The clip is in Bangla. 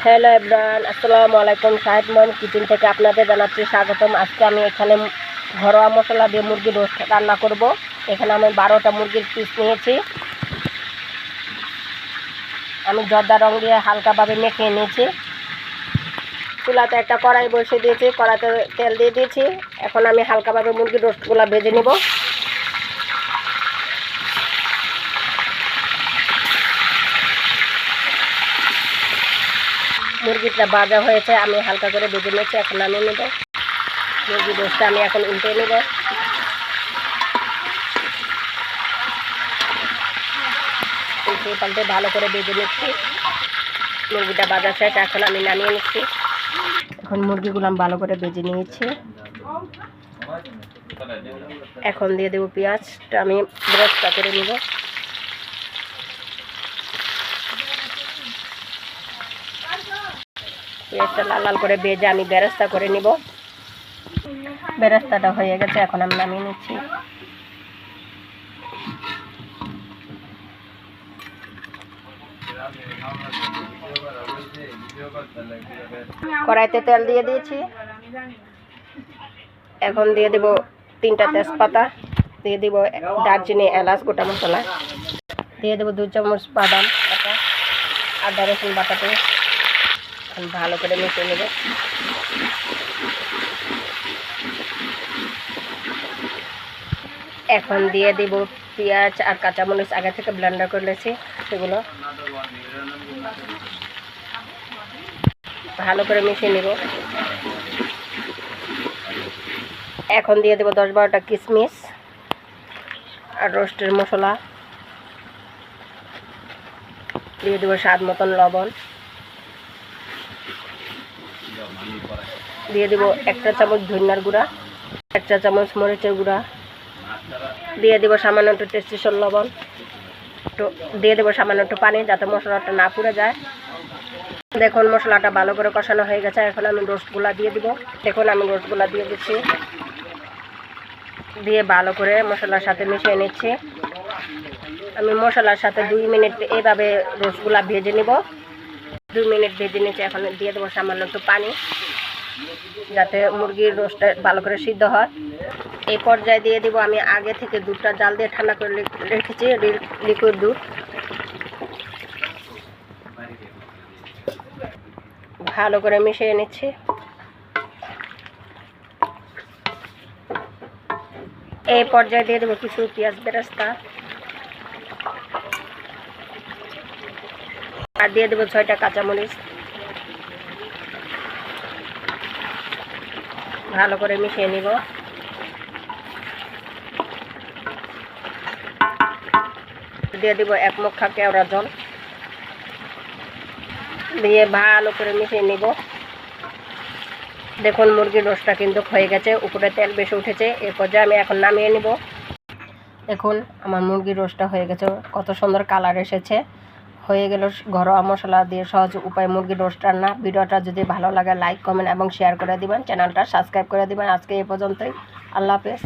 হ্যালো এভরিওয়ান, আসসালামু আলাইকুম। শাহিদ মম কিচেন থেকে আপনাদের জানাচ্ছি স্বাগতম। আজকে আমি এখানে ঘরোয়া মশলা দিয়ে মুরগির রোস্ট রান্না করব। এখানে আমি 12টা মুরগির পিস নিয়েছি। আমি জর্দা রং দিয়ে হালকাভাবে মেখে নিয়েছি। চুলাতে একটা কড়াই বসিয়ে দিয়েছি, কড়াইতে তেল দিয়ে দিয়েছি। এখন আমি হালকাভাবে মুরগির রোস্টগুলো ভেজে নেব। মুরগিটা ভাজা হয়েছে, আমি হালকা করে ভেজে নিয়েছি। এখন নামিয়ে নেব। মুরগির রোস্টটা আমি এখন উল্টে নেব। উল্টে পাল্টে ভালো করে ভেজে নিচ্ছি। মুরগিটা ভাজা শেষ, এখন আমি নামিয়ে নিচ্ছি। এখন মুরগিগুলো আমি ভালো করে ভেজে নিয়েছি। এখন দিয়ে দেবো পেঁয়াজটা, আমি ব্রেস্তা করে নিব। পেঁয়াজটা লাল লাল করে ভেজে আমি বেরেস্তা করে নিব। বেরেস্তাটা হয়ে গেছে, এখন আমি নামিয়ে নিচ্ছি। কড়াইতে তেল দিয়ে দিয়েছি। এখন দিয়ে দেব 3টা তেজপাতা, দিয়ে দেব দারচিনি, এলাচ, গোটা মশলা, দিয়ে দেব 2 চামচ বাদাম বাটা, আদা রসুন বাটাতে এখন ভালো করে মিশিয়ে নেব। এখন দিয়ে দেব পেঁয়াজ আর কাঁচামরিচ আগে থেকে ব্লেন্ডার করে নিয়েছি, সেগুলো ভালো করে মিশিয়ে নেব। এখন দিয়ে দেব 10-12টা কিশমিশ আর রোস্টের মশলা, দিয়ে দেব স্বাদ মতন লবণ, দিয়ে দেব 1 চা চামচ ধনিয়ার গুঁড়া, 1 চা চামচ মরিচের গুঁড়া, দিয়ে দেব সামান্য একটু টেস্টি সল লবণ, দিয়ে দেব সামান্য একটু পানি যাতে মশলাটা না পুড়ে যায়। দেখুন মশলাটা ভালো করে কষানো হয়ে গেছে। এখন আমি রোস্টগুলা দিয়ে দিব। দেখুন আমি রোস্টগুলা দিয়ে দিচ্ছি, দিয়ে ভালো করে মশলার সাথে মিশিয়ে নিচ্ছি। আমি মশলার সাথে 2 মিনিট এইভাবে রোস্টগুলা ভেজে নিব। 2 মিনিট ভেজে নিচ্ছি। এখন দিয়ে দেবো সামান্য একটু পানি যাতে মুরগির রোস্টটা ভালো করে সিদ্ধ হয়। এই পর্যায়ে দিয়ে দিব আমি আগে থেকে দুধটা জাল দিয়ে ঠান্ডা করে রেখেছি, লিকুইড দুধ। ভালো করে মিশিয়ে নিচ্ছি। এই পর্যায়ে দিয়ে দেবো কিছু পেঁয়াজ বেরেস্তা, আর দিয়ে দেবো 6টা কাঁচামরিচ। ভালো করে মিশিয়ে নিব। দিয়ে দিব 1 মুঠা কেওড়া জল, দিয়ে ভালো করে মিশিয়ে নিব। দেখুন মুরগির রোস্টটা কিন্তু হয়ে গেছে, উপরে তেল বেশি উঠেছে। এর পর্যায়ে আমি এখন নামিয়ে নিব। দেখুন আমার মুরগির রোস্টটা হয়ে গেছে, কত সুন্দর কালার এসেছে। হয়ে গেল ঘরোয়া মশলা দিয়ে সহজ উপায় মুরগির রোস্ট রান্না। ভিডিওটা যদি ভালো লাগে লাইক, কমেন্ট এবং শেয়ার করে দিবেন। চ্যানেলটা সাবস্ক্রাইব করে দিবেন। আজকে এই পর্যন্তই। আল্লাহ হাফেজ।